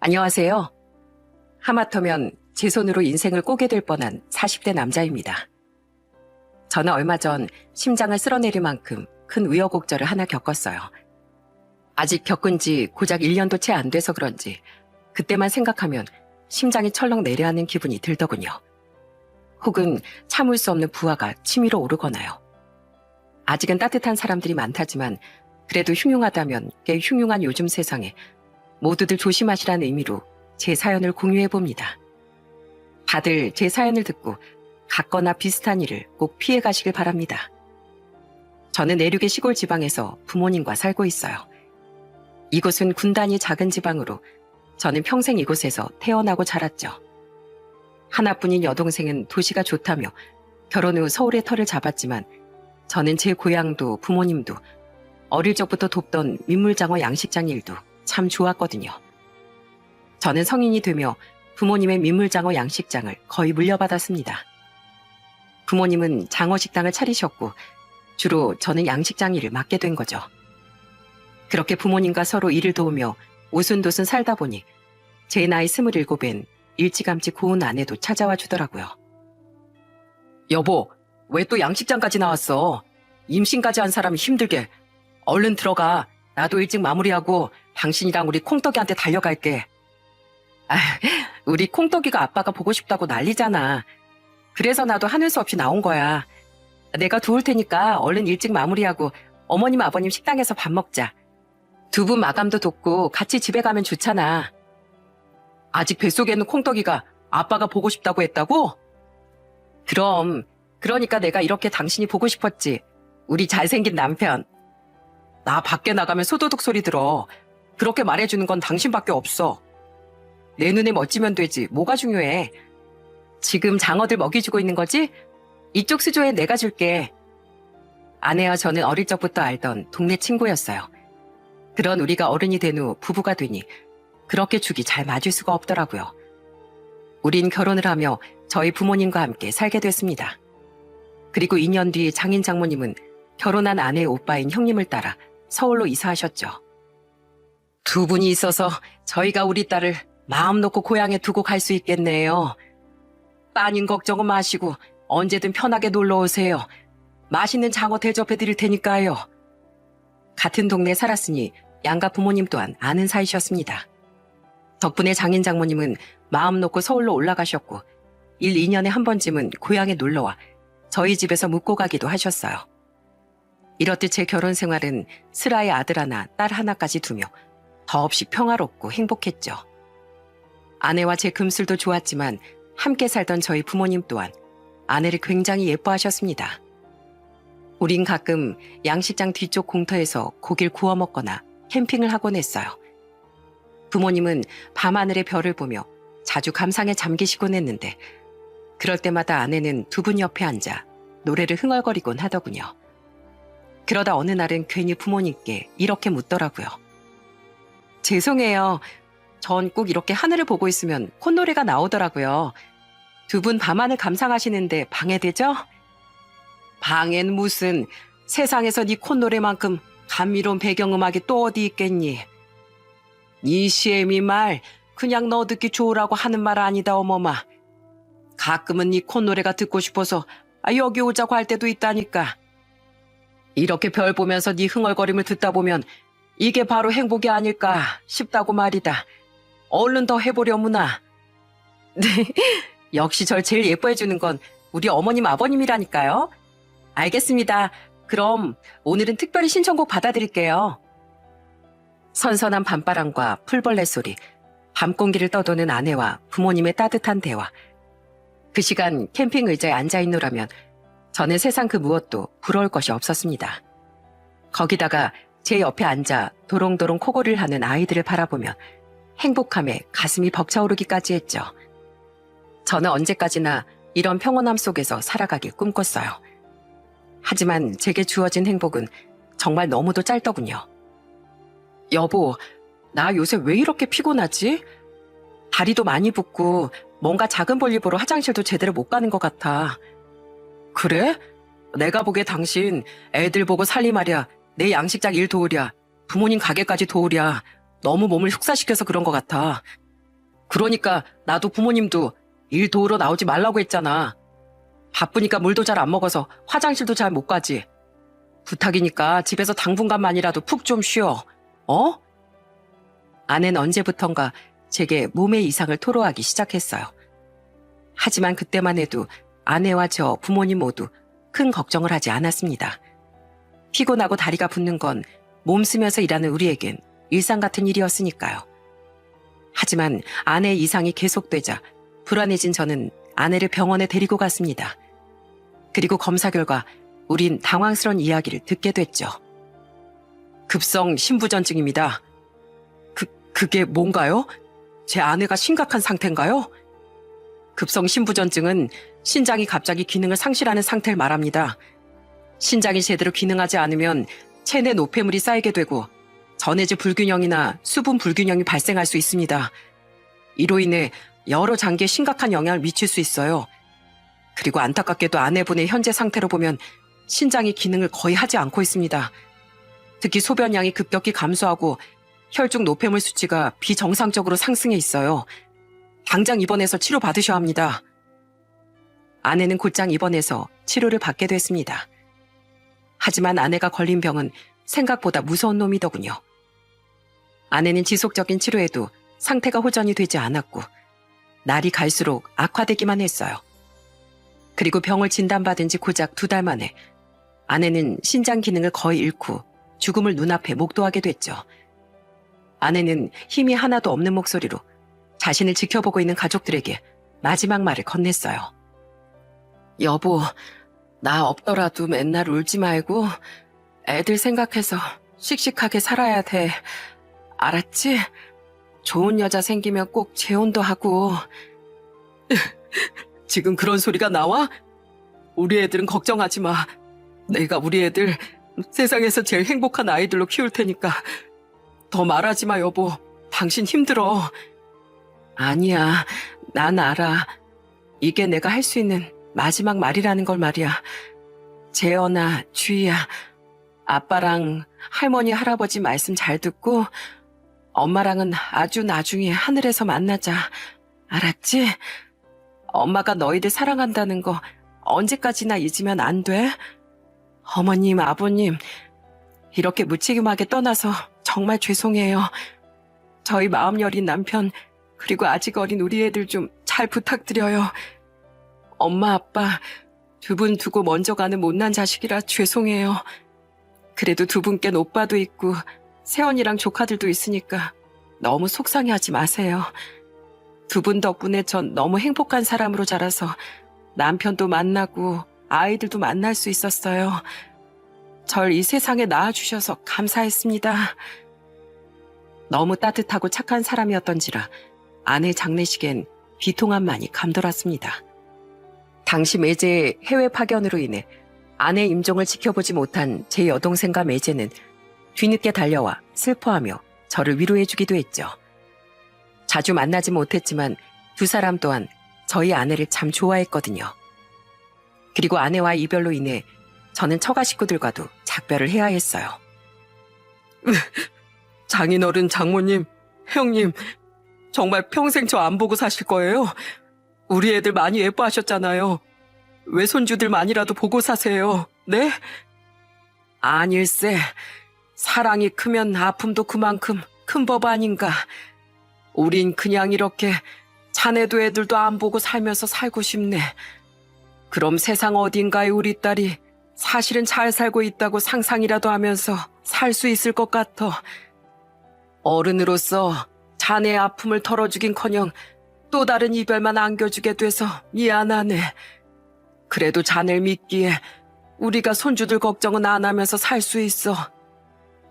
안녕하세요. 하마터면 제 손으로 인생을 꼬게 될 뻔한 40대 남자입니다. 저는 얼마 전 심장을 쓸어내릴 만큼 큰 우여곡절을 하나 겪었어요. 아직 겪은 지 고작 1년도 채 안 돼서 그런지 그때만 생각하면 심장이 철렁 내려앉는 기분이 들더군요. 혹은 참을 수 없는 부하가 치밀어 오르거나요. 아직은 따뜻한 사람들이 많다지만 그래도 흉흉하다면 꽤 흉흉한 요즘 세상에 모두들 조심하시라는 의미로 제 사연을 공유해봅니다. 다들 제 사연을 듣고 같거나 비슷한 일을 꼭 피해 가시길 바랍니다. 저는 내륙의 시골 지방에서 부모님과 살고 있어요. 이곳은 군단위 작은 지방으로 저는 평생 이곳에서 태어나고 자랐죠. 하나뿐인 여동생은 도시가 좋다며 결혼 후 서울에 터를 잡았지만 저는 제 고향도 부모님도 어릴 적부터 돕던 민물장어 양식장 일도 참 좋았거든요. 저는 성인이 되며 부모님의 민물장어 양식장을 거의 물려받았습니다. 부모님은 장어식당을 차리셨고 주로 저는 양식장 일을 맡게 된 거죠. 그렇게 부모님과 서로 일을 도우며 오순도순 살다 보니 제 나이 27엔 일찌감치 고운 아내도 찾아와 주더라고요. 여보, 왜 또 양식장까지 나왔어? 임신까지 한 사람이 힘들게. 얼른 들어가. 나도 일찍 마무리하고 당신이랑 우리 콩떡이한테 달려갈게. 아, 우리 콩떡이가 아빠가 보고 싶다고 난리잖아. 그래서 나도 하늘 수 없이 나온 거야. 내가 도울 테니까 얼른 일찍 마무리하고 어머님 아버님 식당에서 밥 먹자. 두 분 마감도 돕고 같이 집에 가면 좋잖아. 아직 뱃속에 있는 콩떡이가 아빠가 보고 싶다고 했다고? 그럼, 그러니까 내가 이렇게 당신이 보고 싶었지. 우리 잘생긴 남편. 나 밖에 나가면 소도둑 소리 들어. 그렇게 말해주는 건 당신밖에 없어. 내 눈에 멋지면 되지. 뭐가 중요해. 지금 장어들 먹이 주고 있는 거지? 이쪽 수조에 내가 줄게. 아내와 저는 어릴 적부터 알던 동네 친구였어요. 그런 우리가 어른이 된 후 부부가 되니 그렇게 죽이 잘 맞을 수가 없더라고요. 우린 결혼을 하며 저희 부모님과 함께 살게 됐습니다. 그리고 2년 뒤 장인 장모님은 결혼한 아내의 오빠인 형님을 따라 서울로 이사하셨죠. 두 분이 있어서 저희가 우리 딸을 마음 놓고 고향에 두고 갈 수 있겠네요. 따님 걱정은 마시고 언제든 편하게 놀러 오세요. 맛있는 장어 대접해 드릴 테니까요. 같은 동네에 살았으니 양가 부모님 또한 아는 사이셨습니다. 덕분에 장인 장모님은 마음 놓고 서울로 올라가셨고 1, 2년에 한 번쯤은 고향에 놀러와 저희 집에서 묵고 가기도 하셨어요. 이렇듯 제 결혼 생활은 슬아의 아들 하나, 딸 하나까지 두며 더없이 평화롭고 행복했죠. 아내와 제 금슬도 좋았지만 함께 살던 저희 부모님 또한 아내를 굉장히 예뻐하셨습니다. 우린 가끔 양식장 뒤쪽 공터에서 고기를 구워 먹거나 캠핑을 하곤 했어요. 부모님은 밤하늘의 별을 보며 자주 감상에 잠기시곤 했는데 그럴 때마다 아내는 두 분 옆에 앉아 노래를 흥얼거리곤 하더군요. 그러다 어느 날은 괜히 부모님께 이렇게 묻더라고요. 죄송해요. 전 꼭 이렇게 하늘을 보고 있으면 콧노래가 나오더라고요. 두 분 밤하늘 감상하시는데 방해되죠? 방해는 무슨, 세상에서 네 콧노래만큼 감미로운 배경음악이 또 어디 있겠니? 네 시애미 말 그냥 너 듣기 좋으라고 하는 말 아니다 어머마. 가끔은 네 콧노래가 듣고 싶어서 여기 오자고 할 때도 있다니까. 이렇게 별 보면서 네 흥얼거림을 듣다 보면 이게 바로 행복이 아닐까 싶다고 말이다. 얼른 더 해보려무나. 네, 역시 절 제일 예뻐해주는 건 우리 어머님 아버님이라니까요. 알겠습니다. 그럼 오늘은 특별히 신청곡 받아드릴게요. 선선한 밤바람과 풀벌레 소리, 밤 공기를 떠도는 아내와 부모님의 따뜻한 대화. 그 시간 캠핑 의자에 앉아있노라면 저는 세상 그 무엇도 부러울 것이 없었습니다. 거기다가 제 옆에 앉아 도롱도롱 코골이를 하는 아이들을 바라보면 행복함에 가슴이 벅차오르기까지 했죠. 저는 언제까지나 이런 평온함 속에서 살아가길 꿈꿨어요. 하지만 제게 주어진 행복은 정말 너무도 짧더군요. 여보, 나 요새 왜 이렇게 피곤하지? 다리도 많이 붓고 뭔가 작은 볼일보러 화장실도 제대로 못 가는 것 같아. 그래? 내가 보기에 당신 애들 보고 살림하랴, 내 양식장 일 도우랴, 부모님 가게까지 도우랴, 너무 몸을 혹사시켜서 그런 것 같아. 그러니까 나도 부모님도 일 도우러 나오지 말라고 했잖아. 바쁘니까 물도 잘 안 먹어서 화장실도 잘 못 가지. 부탁이니까 집에서 당분간만이라도 푹 좀 쉬어. 어? 아내는 언제부턴가 제게 몸의 이상을 토로하기 시작했어요. 하지만 그때만 해도 아내와 저 부모님 모두 큰 걱정을 하지 않았습니다. 피곤하고 다리가 붓는 건 몸 쓰면서 일하는 우리에겐 일상 같은 일이었으니까요. 하지만 아내의 이상이 계속되자 불안해진 저는 아내를 병원에 데리고 갔습니다. 그리고 검사 결과 우린 당황스러운 이야기를 듣게 됐죠. 급성 심부전증입니다. 그게 뭔가요? 제 아내가 심각한 상태인가요? 급성 심부전증은 신장이 갑자기 기능을 상실하는 상태를 말합니다. 신장이 제대로 기능하지 않으면 체내 노폐물이 쌓이게 되고 전해질 불균형이나 수분 불균형이 발생할 수 있습니다. 이로 인해 여러 장기에 심각한 영향을 미칠 수 있어요. 그리고 안타깝게도 아내분의 현재 상태로 보면 신장이 기능을 거의 하지 않고 있습니다. 특히 소변량이 급격히 감소하고 혈중 노폐물 수치가 비정상적으로 상승해 있어요. 당장 입원해서 치료받으셔야 합니다. 아내는 곧장 입원해서 치료를 받게 됐습니다. 하지만 아내가 걸린 병은 생각보다 무서운 놈이더군요. 아내는 지속적인 치료에도 상태가 호전이 되지 않았고 날이 갈수록 악화되기만 했어요. 그리고 병을 진단받은 지 고작 2달 만에 아내는 신장 기능을 거의 잃고 죽음을 눈앞에 목도하게 됐죠. 아내는 힘이 하나도 없는 목소리로 자신을 지켜보고 있는 가족들에게 마지막 말을 건넸어요. 여보, 나 없더라도 맨날 울지 말고 애들 생각해서 씩씩하게 살아야 돼. 알았지? 좋은 여자 생기면 꼭 재혼도 하고. 지금 그런 소리가 나와? 우리 애들은 걱정하지 마. 내가 우리 애들 세상에서 제일 행복한 아이들로 키울 테니까. 더 말하지 마, 여보. 당신 힘들어. 아니야, 난 알아. 이게 내가 할 수 있는 마지막 말이라는 걸 말이야. 재현아, 주희야, 아빠랑 할머니, 할아버지 말씀 잘 듣고 엄마랑은 아주 나중에 하늘에서 만나자. 알았지? 엄마가 너희들 사랑한다는 거 언제까지나 잊으면 안 돼? 어머님, 아버님, 이렇게 무책임하게 떠나서 정말 죄송해요. 저희 마음 여린 남편, 그리고 아직 어린 우리 애들 좀 잘 부탁드려요. 엄마, 아빠, 2분 두고 먼저 가는 못난 자식이라 죄송해요. 그래도 2분께는 오빠도 있고 세연이랑 조카들도 있으니까 너무 속상해하지 마세요. 2분 덕분에 전 너무 행복한 사람으로 자라서 남편도 만나고 아이들도 만날 수 있었어요. 절 이 세상에 낳아주셔서 감사했습니다. 너무 따뜻하고 착한 사람이었던지라 아내 장례식엔 비통함만이 감돌았습니다. 당시 매제의 해외 파견으로 인해 아내 임종을 지켜보지 못한 제 여동생과 매제는 뒤늦게 달려와 슬퍼하며 저를 위로해주기도 했죠. 자주 만나지 못했지만 2 사람 또한 저희 아내를 참 좋아했거든요. 그리고 아내와 이별로 인해 저는 처가 식구들과도 작별을 해야 했어요. 장인어른, 장모님, 형님, 정말 평생 저 안 보고 사실 거예요? 우리 애들 많이 예뻐하셨잖아요. 외손주들만이라도 보고 사세요. 네? 아닐세. 사랑이 크면 아픔도 그만큼 큰 법 아닌가. 우린 그냥 이렇게 자네도 애들도 안 보고 살면서 살고 싶네. 그럼 세상 어딘가에 우리 딸이 사실은 잘 살고 있다고 상상이라도 하면서 살 수 있을 것 같아. 어른으로서 자네의 아픔을 덜어주긴커녕 또 다른 이별만 안겨주게 돼서 미안하네. 그래도 자네를 믿기에 우리가 손주들 걱정은 안 하면서 살 수 있어.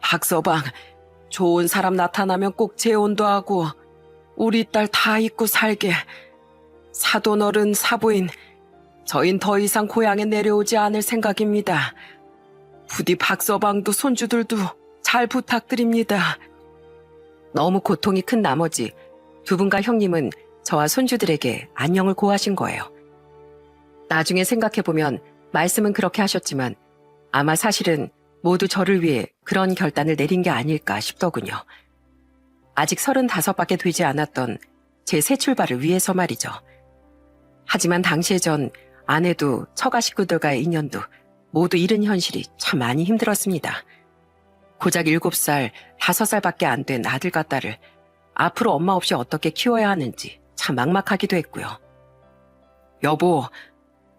박서방, 좋은 사람 나타나면 꼭 재혼도 하고 우리 딸 다 잊고 살게. 사돈어른, 사부인, 저흰 더 이상 고향에 내려오지 않을 생각입니다. 부디 박서방도 손주들도 잘 부탁드립니다. 너무 고통이 큰 나머지 2분과 형님은 저와 손주들에게 안녕을 고하신 거예요. 나중에 생각해보면 말씀은 그렇게 하셨지만 아마 사실은 모두 저를 위해 그런 결단을 내린 게 아닐까 싶더군요. 아직 35밖에 되지 않았던 제 새 출발을 위해서 말이죠. 하지만 당시에 전 아내도 처가 식구들과의 인연도 모두 잃은 현실이 참 많이 힘들었습니다. 고작 7살, 5살밖에 안 된 아들과 딸을 앞으로 엄마 없이 어떻게 키워야 하는지 참 막막하기도 했고요. 여보,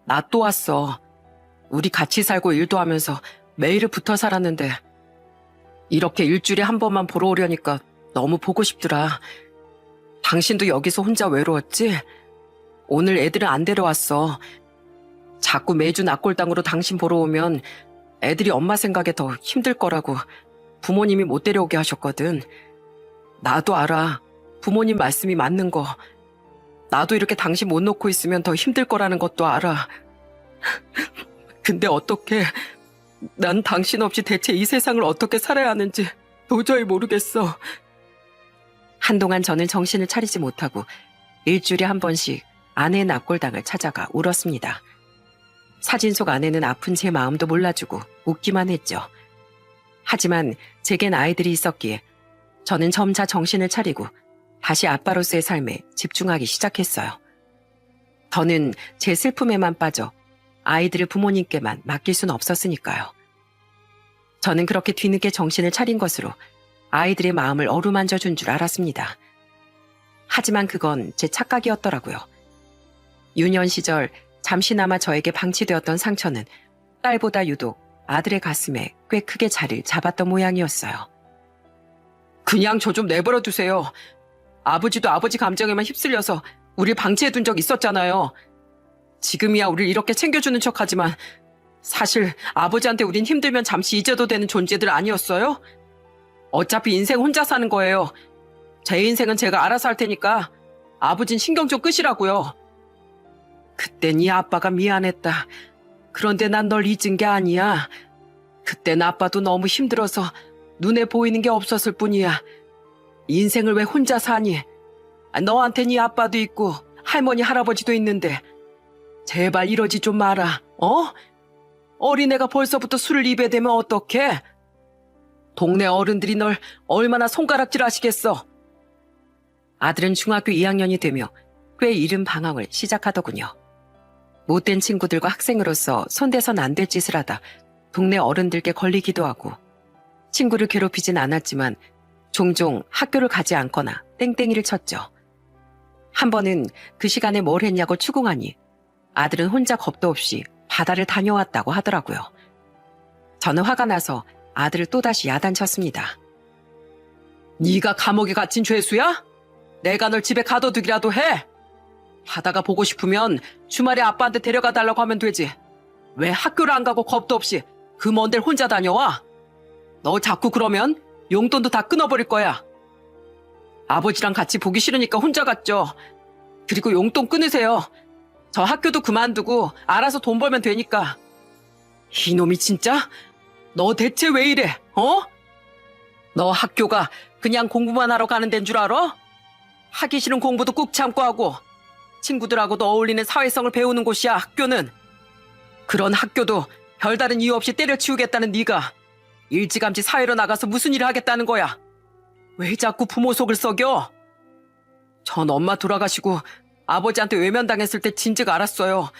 나 또 왔어. 우리 같이 살고 일도 하면서 매일 붙어 살았는데 이렇게 일주일에 한 번만 보러 오려니까 너무 보고 싶더라. 당신도 여기서 혼자 외로웠지? 오늘 애들은 안 데려왔어. 자꾸 매주 낙골당으로 당신 보러 오면 애들이 엄마 생각에 더 힘들 거라고 부모님이 못 데려오게 하셨거든. 나도 알아. 부모님 말씀이 맞는 거. 나도 이렇게 당신 못 놓고 있으면 더 힘들 거라는 것도 알아. 근데 어떻게, 난 당신 없이 대체 이 세상을 어떻게 살아야 하는지 도저히 모르겠어. 한동안 저는 정신을 차리지 못하고 일주일에 한 번씩 아내의 납골당을 찾아가 울었습니다. 사진 속 아내는 아픈 제 마음도 몰라주고 웃기만 했죠. 하지만 제겐 아이들이 있었기에 저는 점차 정신을 차리고 다시 아빠로서의 삶에 집중하기 시작했어요. 더는 제 슬픔에만 빠져 아이들을 부모님께만 맡길 수는 없었으니까요. 저는 그렇게 뒤늦게 정신을 차린 것으로 아이들의 마음을 어루만져 준 줄 알았습니다. 하지만 그건 제 착각이었더라고요. 유년 시절 잠시나마 저에게 방치되었던 상처는 딸보다 유독 아들의 가슴에 꽤 크게 자리를 잡았던 모양이었어요. 그냥 저 좀 내버려 두세요. 아버지도 아버지 감정에만 휩쓸려서 우릴 방치해둔 적 있었잖아요. 지금이야 우릴 이렇게 챙겨주는 척하지만 사실 아버지한테 우린 힘들면 잠시 잊어도 되는 존재들 아니었어요? 어차피 인생 혼자 사는 거예요. 제 인생은 제가 알아서 할 테니까 아버진 신경 좀 끄시라고요. 그땐 이 아빠가 미안했다. 그런데 난 널 잊은 게 아니야. 그땐 아빠도 너무 힘들어서 눈에 보이는 게 없었을 뿐이야. 인생을 왜 혼자 사니? 너한텐 이 아빠도 있고 할머니 할아버지도 있는데 제발 이러지 좀 마라. 어? 어린애가 벌써부터 술을 입에 대면 어떡해? 동네 어른들이 널 얼마나 손가락질 하시겠어. 아들은 중학교 2학년이 되며 꽤 이른 방황을 시작하더군요. 못된 친구들과 학생으로서 손대선 안 될 짓을 하다 동네 어른들께 걸리기도 하고 친구를 괴롭히진 않았지만 종종 학교를 가지 않거나 땡땡이를 쳤죠. 한 번은 그 시간에 뭘 했냐고 추궁하니 아들은 혼자 겁도 없이 바다를 다녀왔다고 하더라고요. 저는 화가 나서 아들을 또다시 야단쳤습니다. 네가 감옥에 갇힌 죄수야? 내가 널 집에 가둬두기라도 해. 바다가 보고 싶으면 주말에 아빠한테 데려가 달라고 하면 되지. 왜 학교를 안 가고 겁도 없이 그 먼 데를 혼자 다녀와? 너 자꾸 그러면 용돈도 다 끊어버릴 거야. 아버지랑 같이 보기 싫으니까 혼자 갔죠. 그리고 용돈 끊으세요. 저 학교도 그만두고 알아서 돈 벌면 되니까. 이놈이 진짜? 너 대체 왜 이래? 어? 너 학교가 그냥 공부만 하러 가는 데인 줄 알아? 하기 싫은 공부도 꾹 참고 하고 친구들하고도 어울리는 사회성을 배우는 곳이야, 학교는. 그런 학교도 별다른 이유 없이 때려치우겠다는 네가 일찌감치 사회로 나가서 무슨 일을 하겠다는 거야? 왜 자꾸 부모 속을 썩여? 전 엄마 돌아가시고 아버지한테 외면당했을 때 진즉 알았어요.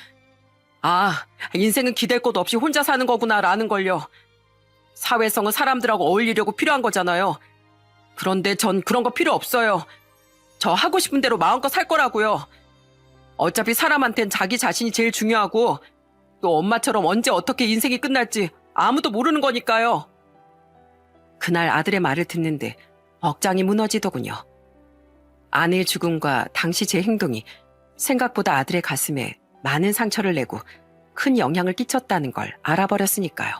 아, 인생은 기댈 곳 없이 혼자 사는 거구나라는 걸요. 사회성은 사람들하고 어울리려고 필요한 거잖아요. 그런데 전 그런 거 필요 없어요. 저 하고 싶은 대로 마음껏 살 거라고요. 어차피 사람한텐 자기 자신이 제일 중요하고 또 엄마처럼 언제 어떻게 인생이 끝날지 아무도 모르는 거니까요. 그날 아들의 말을 듣는데 억장이 무너지더군요. 아내의 죽음과 당시 제 행동이 생각보다 아들의 가슴에 많은 상처를 내고 큰 영향을 끼쳤다는 걸 알아버렸으니까요.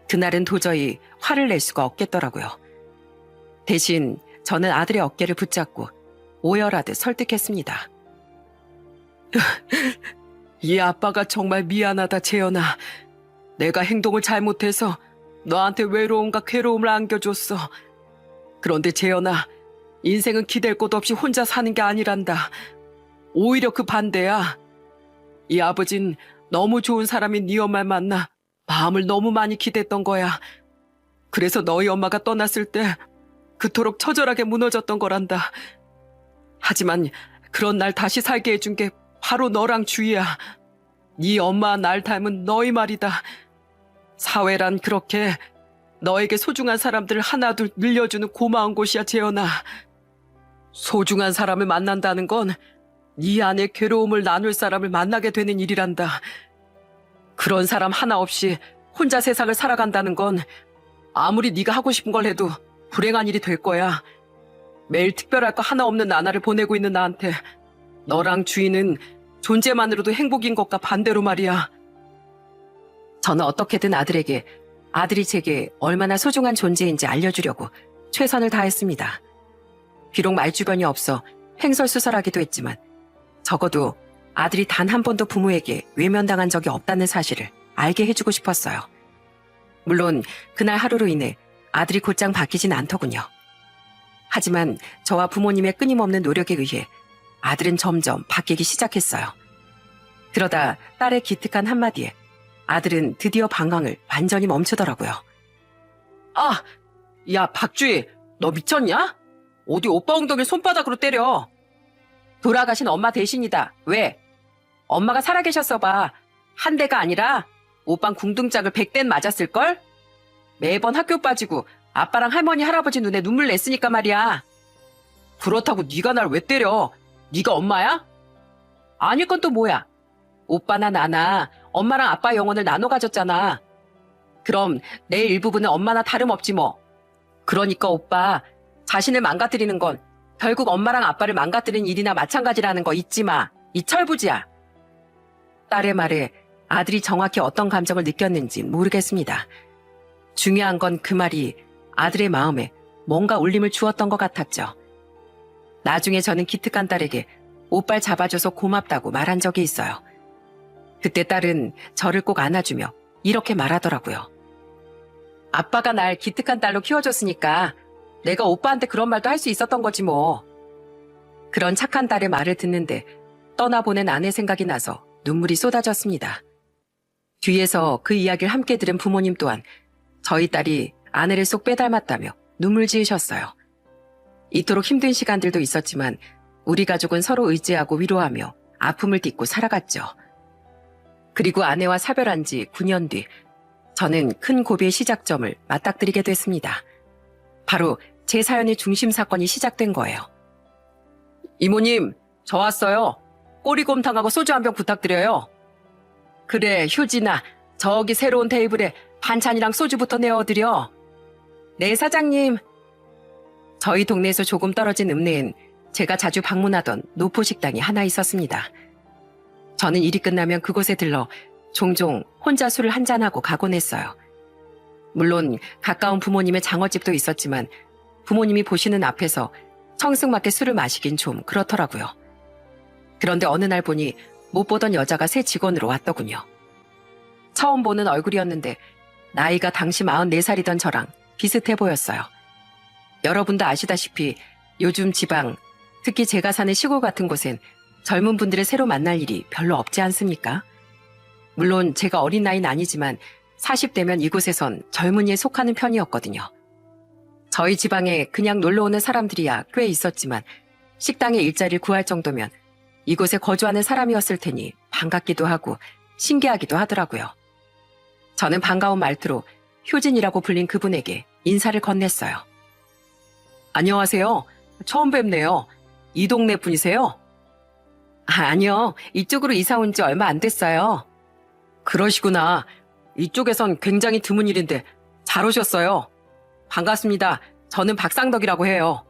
그날은 도저히 화를 낼 수가 없겠더라고요. 대신 저는 아들의 어깨를 붙잡고 오열하듯 설득했습니다. 이 아빠가 정말 미안하다, 재현아. 내가 행동을 잘못해서 너한테 외로움과 괴로움을 안겨줬어. 그런데 재현아, 인생은 기댈 곳 없이 혼자 사는 게 아니란다. 오히려 그 반대야. 이 아버진 너무 좋은 사람인 네 엄마를 만나 마음을 너무 많이 기댔던 거야. 그래서 너희 엄마가 떠났을 때 그토록 처절하게 무너졌던 거란다. 하지만 그런 날 다시 살게 해준 게 바로 너랑 주희야. 네 엄마 날 닮은 너희 말이다. 사회란 그렇게 너에게 소중한 사람들을 하나둘 늘려주는 고마운 곳이야, 재현아. 소중한 사람을 만난다는 건 네 안에 괴로움을 나눌 사람을 만나게 되는 일이란다. 그런 사람 하나 없이 혼자 세상을 살아간다는 건 아무리 네가 하고 싶은 걸 해도 불행한 일이 될 거야. 매일 특별할 거 하나 없는 나날을 보내고 있는 나한테 너랑 주희는 존재만으로도 행복인 것과 반대로 말이야. 저는 어떻게든 아들이 제게 얼마나 소중한 존재인지 알려주려고 최선을 다했습니다. 비록 말주변이 없어 횡설수설하기도 했지만 적어도 아들이 단 한 번도 부모에게 외면당한 적이 없다는 사실을 알게 해주고 싶었어요. 물론 그날 하루로 인해 아들이 곧장 바뀌진 않더군요. 하지만 저와 부모님의 끊임없는 노력에 의해 아들은 점점 바뀌기 시작했어요. 그러다 딸의 기특한 한마디에 아들은 드디어 방황을 완전히 멈추더라고요. 아! 야, 박주희! 너 미쳤냐? 어디 오빠 엉덩이를 손바닥으로 때려. 돌아가신 엄마 대신이다. 왜? 엄마가 살아계셨어 봐. 한 대가 아니라 오빤 궁둥짝을 100대는 맞았을걸? 매번 학교 빠지고 아빠랑 할머니 할아버지 눈에 눈물 냈으니까 말이야. 그렇다고 네가 날 왜 때려? 네가 엄마야? 아닐 건 또 뭐야? 오빠나 나나 엄마랑 아빠 영혼을 나눠 가졌잖아. 그럼 내 일부분은 엄마나 다름없지 뭐. 그러니까 오빠, 자신을 망가뜨리는 건 결국 엄마랑 아빠를 망가뜨린 일이나 마찬가지라는 거 잊지 마. 이 철부지야. 딸의 말에 아들이 정확히 어떤 감정을 느꼈는지 모르겠습니다. 중요한 건 그 말이 아들의 마음에 뭔가 울림을 주었던 것 같았죠. 나중에 저는 기특한 딸에게 옷발 잡아줘서 고맙다고 말한 적이 있어요. 그때 딸은 저를 꼭 안아주며 이렇게 말하더라고요. 아빠가 날 기특한 딸로 키워줬으니까 내가 오빠한테 그런 말도 할 수 있었던 거지 뭐. 그런 착한 딸의 말을 듣는데 떠나보낸 아내 생각이 나서 눈물이 쏟아졌습니다. 뒤에서 그 이야기를 함께 들은 부모님 또한 저희 딸이 아내를 쏙 빼닮았다며 눈물 지으셨어요. 이토록 힘든 시간들도 있었지만 우리 가족은 서로 의지하고 위로하며 아픔을 딛고 살아갔죠. 그리고 아내와 사별한 지 9년 뒤 저는 큰 고비의 시작점을 맞닥뜨리게 됐습니다. 바로 제 사연의 중심 사건이 시작된 거예요. 이모님, 저 왔어요. 꼬리곰탕하고 소주 한 병 부탁드려요. 그래, 효진아. 저기 새로운 테이블에 반찬이랑 소주부터 내어드려. 네, 사장님. 저희 동네에서 조금 떨어진 읍내엔 제가 자주 방문하던 노포식당이 하나 있었습니다. 저는 일이 끝나면 그곳에 들러 종종 혼자 술을 한잔하고 가곤 했어요. 물론 가까운 부모님의 장어집도 있었지만 부모님이 보시는 앞에서 청승맞게 술을 마시긴 좀 그렇더라고요. 그런데 어느 날 보니 못 보던 여자가 새 직원으로 왔더군요. 처음 보는 얼굴이었는데 나이가 당시 44살이던 저랑 비슷해 보였어요. 여러분도 아시다시피 요즘 지방, 특히 제가 사는 시골 같은 곳엔 젊은 분들을 새로 만날 일이 별로 없지 않습니까? 물론 제가 어린 나이는 아니지만 40대면 이곳에선 젊은이에 속하는 편이었거든요. 저희 지방에 그냥 놀러오는 사람들이야 꽤 있었지만 식당에 일자리를 구할 정도면 이곳에 거주하는 사람이었을 테니 반갑기도 하고 신기하기도 하더라고요. 저는 반가운 말투로 효진이라고 불린 그분에게 인사를 건넸어요. 안녕하세요. 처음 뵙네요. 이 동네 분이세요? 아니요. 이쪽으로 이사 온 지 얼마 안 됐어요. 그러시구나. 이쪽에선 굉장히 드문 일인데 잘 오셨어요. 반갑습니다. 저는 박상덕이라고 해요.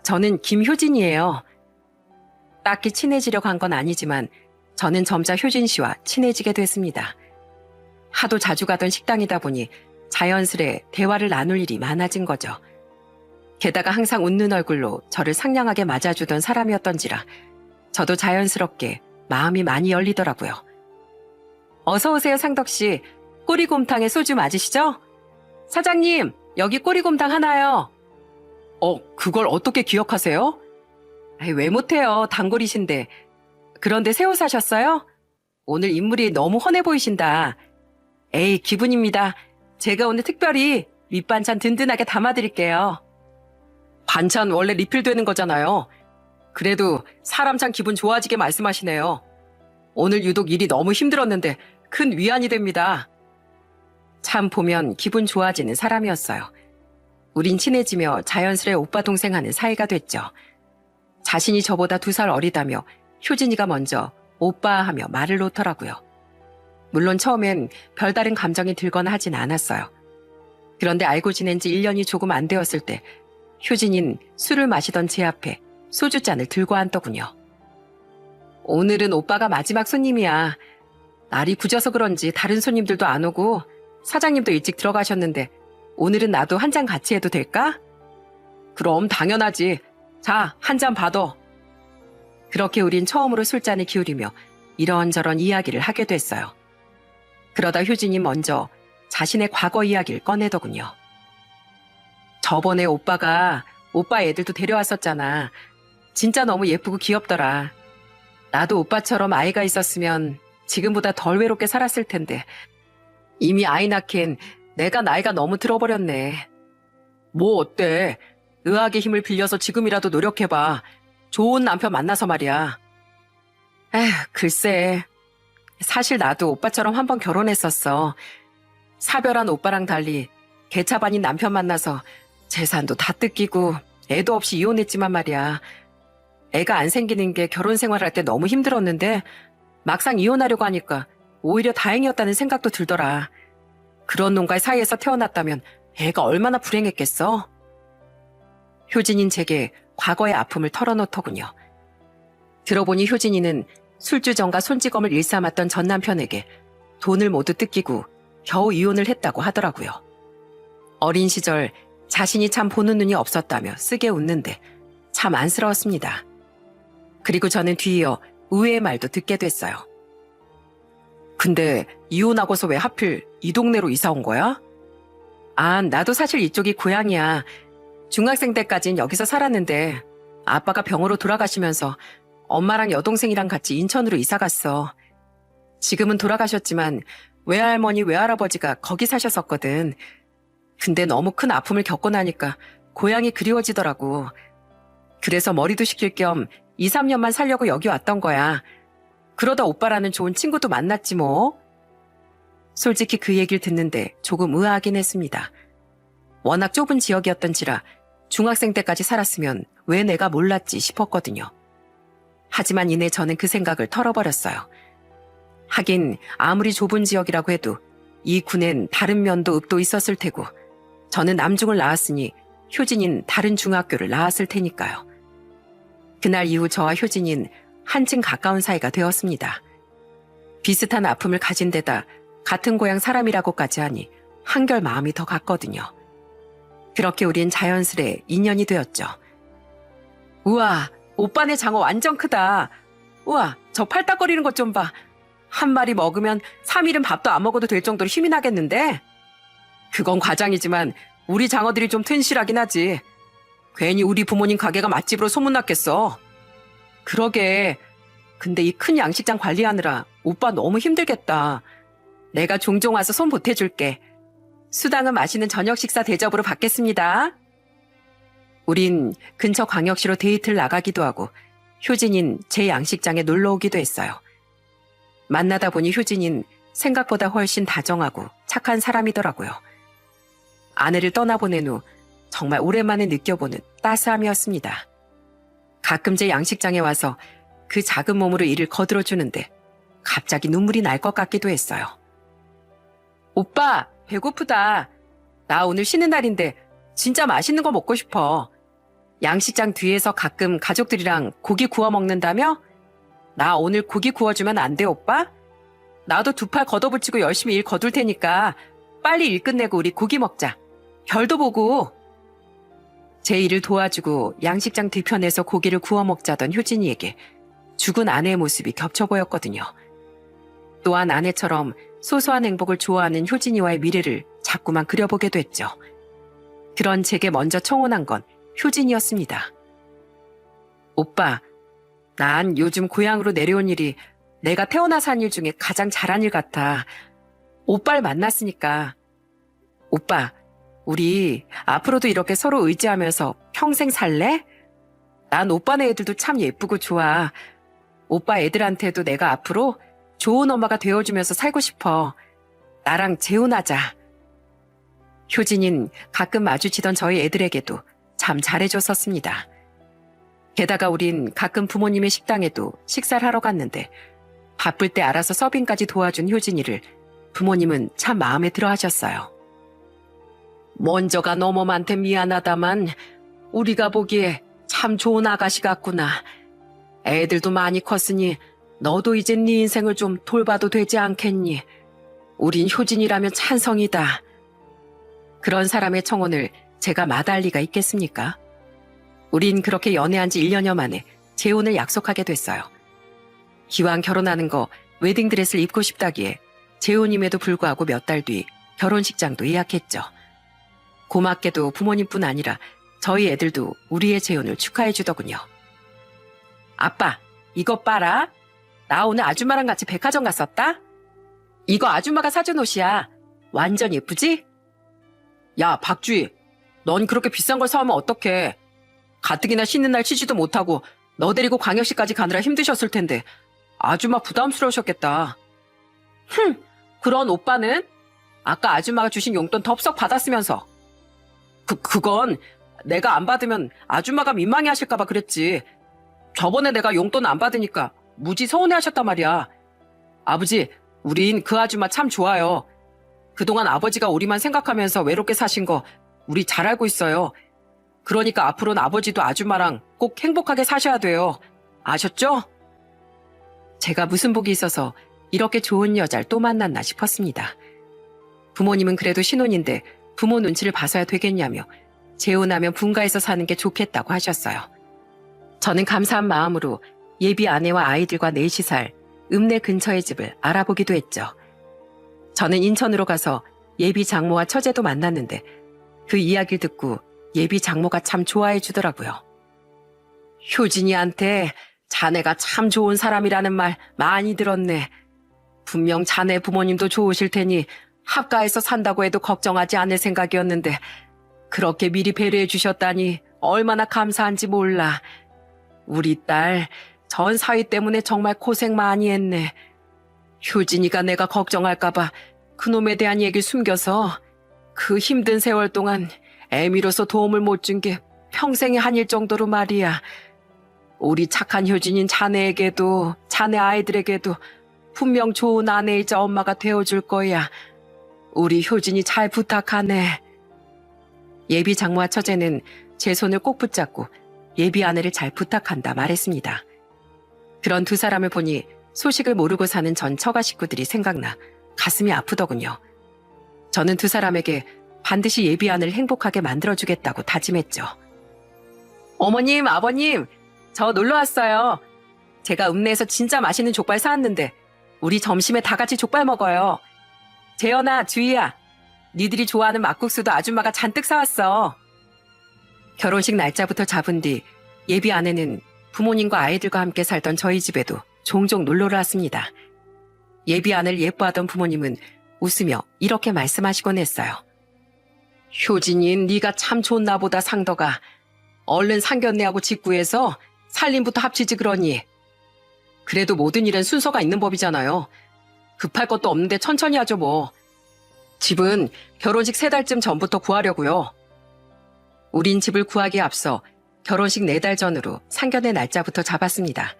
저는 김효진이에요. 딱히 친해지려고 한 건 아니지만 저는 점차 효진 씨와 친해지게 됐습니다. 하도 자주 가던 식당이다 보니 자연스레 대화를 나눌 일이 많아진 거죠. 게다가 항상 웃는 얼굴로 저를 상냥하게 맞아주던 사람이었던지라 저도 자연스럽게 마음이 많이 열리더라고요. 어서 오세요, 상덕 씨. 꼬리곰탕에 소주 맞으시죠? 사장님, 여기 꼬리곰탕 하나요. 그걸 어떻게 기억하세요? 왜 못해요, 단골이신데. 그런데 새우 사셨어요? 오늘 인물이 너무 훤해 보이신다. 에이, 기분입니다. 제가 오늘 특별히 밑반찬 든든하게 담아드릴게요. 반찬 원래 리필되는 거잖아요. 그래도 사람 참 기분 좋아지게 말씀하시네요. 오늘 유독 일이 너무 힘들었는데 큰 위안이 됩니다. 참 보면 기분 좋아지는 사람이었어요. 우린 친해지며 자연스레 오빠 동생 하는 사이가 됐죠. 자신이 저보다 2살 어리다며 효진이가 먼저 오빠 하며 말을 놓더라고요. 물론 처음엔 별다른 감정이 들거나 하진 않았어요. 그런데 알고 지낸 지 1년이 조금 안 되었을 때 효진인 술을 마시던 제 앞에 소주잔을 들고 앉더군요. 오늘은 오빠가 마지막 손님이야. 날이 굳어서 그런지 다른 손님들도 안 오고 사장님도 일찍 들어가셨는데 오늘은 나도 한 잔 같이 해도 될까? 그럼 당연하지. 자, 한 잔 받어. 그렇게 우린 처음으로 술잔을 기울이며 이런저런 이야기를 하게 됐어요. 그러다 효진이 먼저 자신의 과거 이야기를 꺼내더군요. 저번에 오빠가 오빠 애들도 데려왔었잖아. 진짜 너무 예쁘고 귀엽더라. 나도 오빠처럼 아이가 있었으면 지금보다 덜 외롭게 살았을 텐데 이미 아이 낳기엔 내가 나이가 너무 들어버렸네. 뭐 어때? 의학의 힘을 빌려서 지금이라도 노력해봐. 좋은 남편 만나서 말이야. 에휴, 글쎄. 사실 나도 오빠처럼 한번 결혼했었어. 사별한 오빠랑 달리 개차반인 남편 만나서 재산도 다 뜯기고 애도 없이 이혼했지만 말이야. 애가 안 생기는 게 결혼 생활할 때 너무 힘들었는데 막상 이혼하려고 하니까 오히려 다행이었다는 생각도 들더라. 그런 놈과의 사이에서 태어났다면 애가 얼마나 불행했겠어? 효진인 제게 과거의 아픔을 털어놓더군요. 들어보니 효진이는 술주정과 손찌검을 일삼았던 전 남편에게 돈을 모두 뜯기고 겨우 이혼을 했다고 하더라고요. 어린 시절 자신이 참 보는 눈이 없었다며 쓰게 웃는데 참 안쓰러웠습니다. 그리고 저는 뒤이어 의외의 말도 듣게 됐어요. 근데 이혼하고서 왜 하필 이 동네로 이사 온 거야? 아, 나도 사실 이쪽이 고향이야. 중학생 때까진 여기서 살았는데 아빠가 병으로 돌아가시면서 엄마랑 여동생이랑 같이 인천으로 이사 갔어. 지금은 돌아가셨지만 외할머니, 외할아버지가 거기 사셨었거든. 근데 너무 큰 아픔을 겪고 나니까 고향이 그리워지더라고. 그래서 머리도 식힐 겸 2, 3년만 살려고 여기 왔던 거야. 그러다 오빠라는 좋은 친구도 만났지 뭐. 솔직히 그 얘기를 듣는데 조금 의아하긴 했습니다. 워낙 좁은 지역이었던지라 중학생 때까지 살았으면 왜 내가 몰랐지 싶었거든요. 하지만 이내 저는 그 생각을 털어버렸어요. 하긴 아무리 좁은 지역이라고 해도 이 군엔 다른 면도 읍도 있었을 테고 저는 남중을 나왔으니 효진인 다른 중학교를 나왔을 테니까요. 그날 이후 저와 효진인 한층 가까운 사이가 되었습니다. 비슷한 아픔을 가진 데다 같은 고향 사람이라고까지 하니 한결 마음이 더 갔거든요. 그렇게 우린 자연스레 인연이 되었죠. 우와, 오빠네 장어 완전 크다. 우와, 저 팔딱거리는 것 좀 봐. 한 마리 먹으면 3일은 밥도 안 먹어도 될 정도로 힘이 나겠는데? 그건 과장이지만 우리 장어들이 좀 튼실하긴 하지. 괜히 우리 부모님 가게가 맛집으로 소문났겠어. 그러게. 근데 이 큰 양식장 관리하느라 오빠 너무 힘들겠다. 내가 종종 와서 손 보태줄게. 수당은 맛있는 저녁 식사 대접으로 받겠습니다. 우린 근처 광역시로 데이트를 나가기도 하고 효진인 제 양식장에 놀러 오기도 했어요. 만나다 보니 효진인 생각보다 훨씬 다정하고 착한 사람이더라고요. 아내를 떠나보낸 후 정말 오랜만에 느껴보는 따스함이었습니다. 가끔 제 양식장에 와서 그 작은 몸으로 일을 거들어주는데 갑자기 눈물이 날 것 같기도 했어요. 오빠, 배고프다. 나 오늘 쉬는 날인데 진짜 맛있는 거 먹고 싶어. 양식장 뒤에서 가끔 가족들이랑 고기 구워 먹는다며? 나 오늘 고기 구워주면 안 돼, 오빠? 나도 2팔 걷어붙이고 열심히 일 거둘 테니까 빨리 일 끝내고 우리 고기 먹자. 별도 보고. 제 일을 도와주고 양식장 뒤편에서 고기를 구워 먹자던 효진이에게 죽은 아내의 모습이 겹쳐 보였거든요. 또한 아내처럼 소소한 행복을 좋아하는 효진이와의 미래를 자꾸만 그려보게 됐죠. 그런 제게 먼저 청혼한 건 효진이었습니다. 오빠, 난 요즘 고향으로 내려온 일이 내가 태어나서 한 일 중에 가장 잘한 일 같아. 오빠를 만났으니까. 오빠, 우리 앞으로도 이렇게 서로 의지하면서 평생 살래? 난 오빠네 애들도 참 예쁘고 좋아. 오빠 애들한테도 내가 앞으로 좋은 엄마가 되어주면서 살고 싶어. 나랑 재혼하자. 효진인 가끔 마주치던 저희 애들에게도 참 잘해줬었습니다. 게다가 우린 가끔 부모님의 식당에도 식사를 하러 갔는데 바쁠 때 알아서 서빙까지 도와준 효진이를 부모님은 참 마음에 들어 하셨어요. 먼저가 너머한테 미안하다만 우리가 보기에 참 좋은 아가씨 같구나. 애들도 많이 컸으니 너도 이제 네 인생을 좀 돌봐도 되지 않겠니? 우린 효진이라면 찬성이다. 그런 사람의 청혼을 제가 마다할 리가 있겠습니까? 우린 그렇게 연애한 지 1년여 만에 재혼을 약속하게 됐어요. 기왕 결혼하는 거 웨딩드레스를 입고 싶다기에 재혼임에도 불구하고 몇 달 뒤 결혼식장도 예약했죠. 고맙게도 부모님뿐 아니라 저희 애들도 우리의 재혼을 축하해 주더군요. 아빠, 이것 봐라. 나 오늘 아줌마랑 같이 백화점 갔었다. 이거 아줌마가 사준 옷이야. 완전 예쁘지? 야, 박주희. 넌 그렇게 비싼 걸 사오면 어떡해. 가뜩이나 쉬는 날 쉬지도 못하고 너 데리고 광역시까지 가느라 힘드셨을 텐데 아줌마 부담스러우셨겠다. 그런 오빠는? 아까 아줌마가 주신 용돈 덥석 받았으면서. 그건 내가 안 받으면 아줌마가 민망해 하실까봐 그랬지. 저번에 내가 용돈 안 받으니까 무지 서운해 하셨단 말이야. 아버지, 우린 그 아줌마 참 좋아요. 그동안 아버지가 우리만 생각하면서 외롭게 사신 거 우리 잘 알고 있어요. 그러니까 앞으로는 아버지도 아줌마랑 꼭 행복하게 사셔야 돼요. 아셨죠? 제가 무슨 복이 있어서 이렇게 좋은 여자를 또 만났나 싶었습니다. 부모님은 그래도 신혼인데 부모 눈치를 봐서야 되겠냐며 재혼하면 분가해서 사는 게 좋겠다고 하셨어요. 저는 감사한 마음으로 예비 아내와 아이들과 넷이 살 읍내 근처의 집을 알아보기도 했죠. 저는 인천으로 가서 예비 장모와 처제도 만났는데 그 이야기를 듣고 예비 장모가 참 좋아해 주더라고요. 효진이한테 자네가 참 좋은 사람이라는 말 많이 들었네. 분명 자네 부모님도 좋으실 테니 합가해서 산다고 해도 걱정하지 않을 생각이었는데 그렇게 미리 배려해 주셨다니 얼마나 감사한지 몰라. 우리 딸 전 사위 때문에 정말 고생 많이 했네. 효진이가 내가 걱정할까봐 그놈에 대한 얘기를 숨겨서 그 힘든 세월 동안 애미로서 도움을 못 준 게 평생의 한일 정도로 말이야. 우리 착한 효진인 자네에게도 자네 아이들에게도 분명 좋은 아내이자 엄마가 되어줄 거야. 우리 효진이 잘 부탁하네. 예비 장모와 처제는 제 손을 꼭 붙잡고 예비 아내를 잘 부탁한다 말했습니다. 그런 두 사람을 보니 소식을 모르고 사는 전 처가 식구들이 생각나 가슴이 아프더군요. 저는 두 사람에게 반드시 예비 아내를 행복하게 만들어주겠다고 다짐했죠. 어머님, 아버님, 저 놀러 왔어요. 제가 읍내에서 진짜 맛있는 족발 사왔는데 우리 점심에 다 같이 족발 먹어요. 재현아, 주희야, 니들이 좋아하는 막국수도 아줌마가 잔뜩 사왔어. 결혼식 날짜부터 잡은 뒤 예비 아내는 부모님과 아이들과 함께 살던 저희 집에도 종종 놀러를 왔습니다. 예비 아내를 예뻐하던 부모님은 웃으며 이렇게 말씀하시곤 했어요. 효진이 네가 참 좋나 보다 상더가. 얼른 상견례하고 직구해서 살림부터 합치지 그러니. 그래도 모든 일은 순서가 있는 법이잖아요. 급할 것도 없는데 천천히 하죠 뭐. 집은 결혼식 3달쯤 전부터 구하려고요. 우린 집을 구하기에 앞서 결혼식 4달 전으로 상견례 날짜부터 잡았습니다.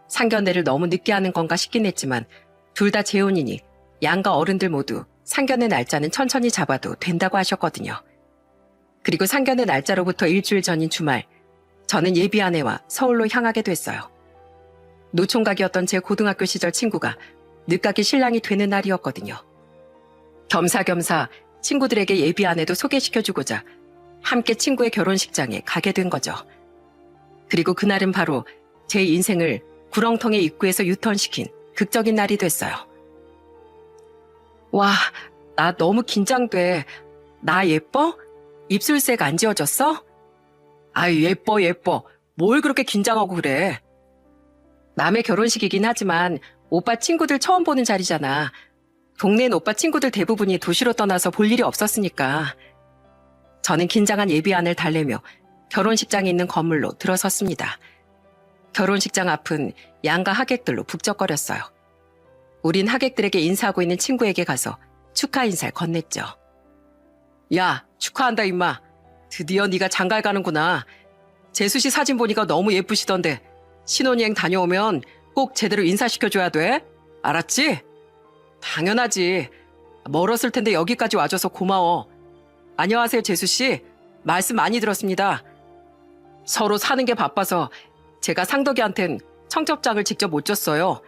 상견례를 너무 늦게 하는 건가 싶긴 했지만 둘 다 재혼이니 양가 어른들 모두 상견례 날짜는 천천히 잡아도 된다고 하셨거든요. 그리고 상견례 날짜로부터 일주일 전인 주말, 저는 예비 아내와 서울로 향하게 됐어요. 노총각이었던 제 고등학교 시절 친구가 늦가기 신랑이 되는 날이었거든요. 겸사겸사 친구들에게 예비 아내도 소개시켜주고자 함께 친구의 결혼식장에 가게 된 거죠. 그리고 그날은 바로 제 인생을 구렁텅이 입구에서 유턴시킨 극적인 날이 됐어요. 와, 나 너무 긴장돼. 나 예뻐? 입술색 안 지워졌어? 아유, 예뻐, 예뻐. 뭘 그렇게 긴장하고 그래. 남의 결혼식이긴 하지만 오빠 친구들 처음 보는 자리잖아. 동네엔 오빠 친구들 대부분이 도시로 떠나서 볼 일이 없었으니까. 저는 긴장한 예비 아내를 달래며 결혼식장이 있는 건물로 들어섰습니다. 결혼식장 앞은 양가 하객들로 북적거렸어요. 우린 하객들에게 인사하고 있는 친구에게 가서 축하 인사를 건넸죠. 야, 축하한다 임마. 드디어 네가 장가를 가는구나. 재수 씨 사진 보니까 너무 예쁘시던데 신혼여행 다녀오면 꼭 제대로 인사시켜줘야 돼. 알았지? 당연하지. 멀었을 텐데 여기까지 와줘서 고마워. 안녕하세요, 재수 씨. 말씀 많이 들었습니다. 서로 사는 게 바빠서 제가 상덕이한텐 청첩장을 직접 못 줬어요.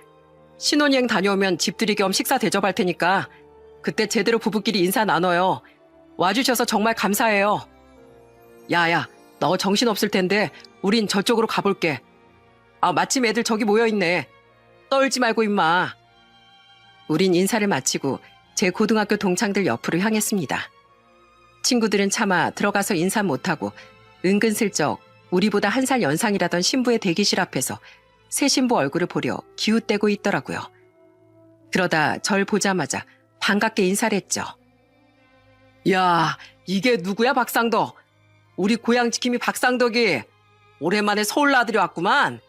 신혼여행 다녀오면 집들이 겸 식사 대접할 테니까 그때 제대로 부부끼리 인사 나눠요. 와주셔서 정말 감사해요. 야야, 너 정신없을 텐데 우린 저쪽으로 가볼게. 아, 마침 애들 저기 모여있네. 떨지 말고 임마. 우린 인사를 마치고 제 고등학교 동창들 옆으로 향했습니다. 친구들은 차마 들어가서 인사 못하고 은근슬쩍 우리보다 한 살 연상이라던 신부의 대기실 앞에서 새 신부 얼굴을 보려 기웃대고 있더라고요. 그러다 절 보자마자 반갑게 인사를 했죠. 야, 이게 누구야, 박상덕? 우리 고향 지킴이 박상덕이. 오랜만에 서울 나들이 왔구만.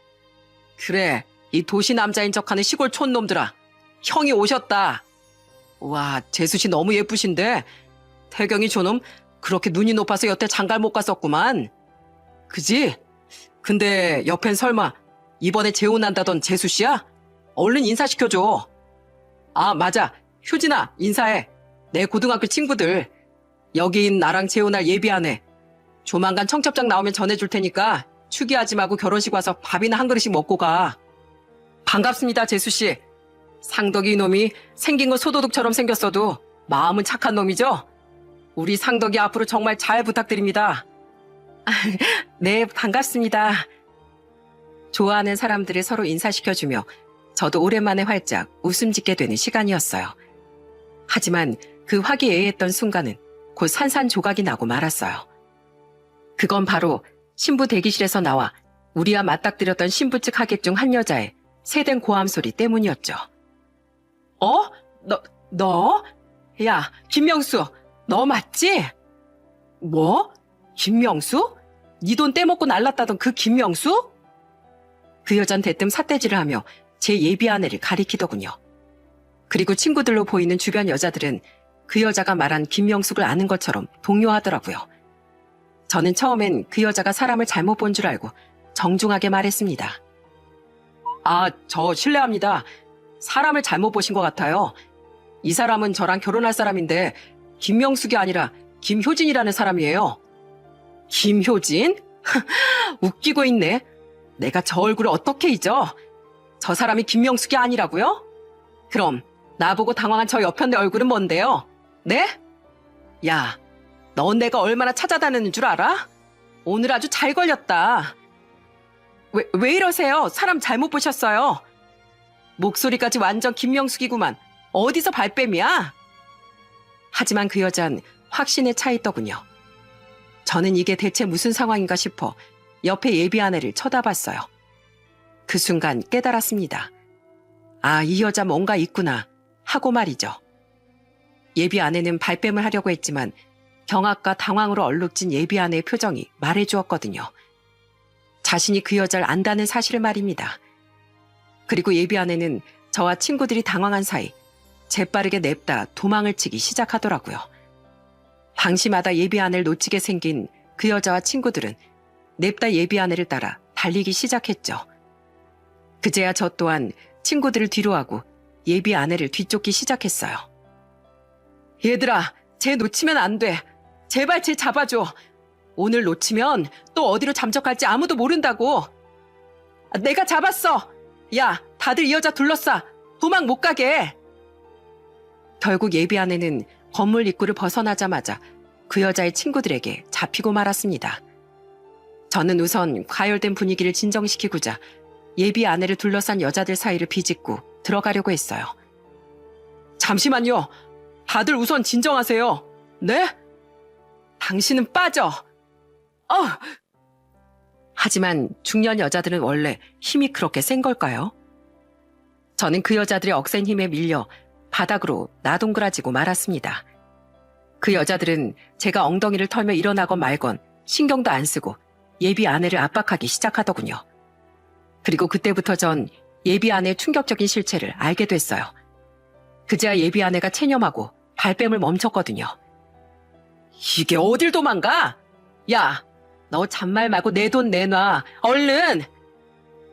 그래, 이 도시 남자인 척하는 시골 촌놈들아. 형이 오셨다. 와, 재수씨 너무 예쁘신데 태경이 저놈 그렇게 눈이 높아서 여태 장가를 못 갔었구만. 그지? 근데 옆엔 설마 이번에 재혼한다던 재수씨야? 얼른 인사시켜줘. 아, 맞아. 효진아, 인사해. 내 고등학교 친구들. 여긴 나랑 재혼할 예비하네. 조만간 청첩장 나오면 전해줄 테니까 추기하지 말고 결혼식 와서 밥이나 한 그릇씩 먹고 가. 반갑습니다, 재수씨. 상덕이 놈이 생긴 건 소도둑처럼 생겼어도 마음은 착한 놈이죠? 우리 상덕이 앞으로 정말 잘 부탁드립니다. 네, 반갑습니다. 좋아하는 사람들을 서로 인사시켜주며 저도 오랜만에 활짝 웃음 짓게 되는 시간이었어요. 하지만 그 화기애애했던 순간은 곧 산산조각이 나고 말았어요. 그건 바로 신부 대기실에서 나와 우리와 맞닥뜨렸던 신부 측 하객 중 한 여자의 새된 고함 소리 때문이었죠. 어? 너? 야, 김명수, 너 맞지? 뭐? 김명수? 네 돈 떼먹고 날랐다던 그 김명수? 그 여잔 대뜸 삿대질을 하며 제 예비 아내를 가리키더군요. 그리고 친구들로 보이는 주변 여자들은 그 여자가 말한 김명숙을 아는 것처럼 동요하더라고요. 저는 처음엔 그 여자가 사람을 잘못 본 줄 알고 정중하게 말했습니다. 아, 저 실례합니다. 사람을 잘못 보신 것 같아요. 이 사람은 저랑 결혼할 사람인데 김명숙이 아니라 김효진이라는 사람이에요. 김효진? 웃기고 있네. 내가 저 얼굴을 어떻게 잊어? 저 사람이 김명숙이 아니라고요? 그럼 나보고 당황한 저 여편네 얼굴은 뭔데요? 네? 야, 넌 내가 얼마나 찾아다니는 줄 알아? 오늘 아주 잘 걸렸다. 왜 이러세요? 사람 잘못 보셨어요. 목소리까지 완전 김명숙이구만. 어디서 발뺌이야? 하지만 그 여잔 확신에 차 있더군요. 저는 이게 대체 무슨 상황인가 싶어 옆에 예비 아내를 쳐다봤어요. 그 순간 깨달았습니다. 아, 이 여자 뭔가 있구나 하고 말이죠. 예비 아내는 발뺌을 하려고 했지만 경악과 당황으로 얼룩진 예비 아내의 표정이 말해주었거든요. 자신이 그 여자를 안다는 사실을 말입니다. 그리고 예비 아내는 저와 친구들이 당황한 사이 재빠르게 냅다 도망을 치기 시작하더라고요. 방심하다 예비 아내를 놓치게 생긴 그 여자와 친구들은 냅다 예비 아내를 따라 달리기 시작했죠. 그제야 저 또한 친구들을 뒤로하고 예비 아내를 뒤쫓기 시작했어요. 얘들아, 쟤 놓치면 안 돼. 제발 쟤 잡아줘. 오늘 놓치면 또 어디로 잠적할지 아무도 모른다고. 내가 잡았어. 야, 다들 이 여자 둘러싸. 도망 못 가게. 결국 예비 아내는 건물 입구를 벗어나자마자 그 여자의 친구들에게 잡히고 말았습니다. 저는 우선 과열된 분위기를 진정시키고자 예비 아내를 둘러싼 여자들 사이를 비집고 들어가려고 했어요. 잠시만요. 다들 우선 진정하세요. 네? 당신은 빠져. 하지만 중년 여자들은 원래 힘이 그렇게 센 걸까요? 저는 그 여자들의 억센 힘에 밀려 바닥으로 나동그라지고 말았습니다. 그 여자들은 제가 엉덩이를 털며 일어나건 말건 신경도 안 쓰고 예비 아내를 압박하기 시작하더군요. 그리고 그때부터 전 예비 아내의 충격적인 실체를 알게 됐어요. 그제야 예비 아내가 체념하고 발뺌을 멈췄거든요. 이게 어딜 도망가? 야, 너 잔말 말고 내 돈 내놔. 얼른!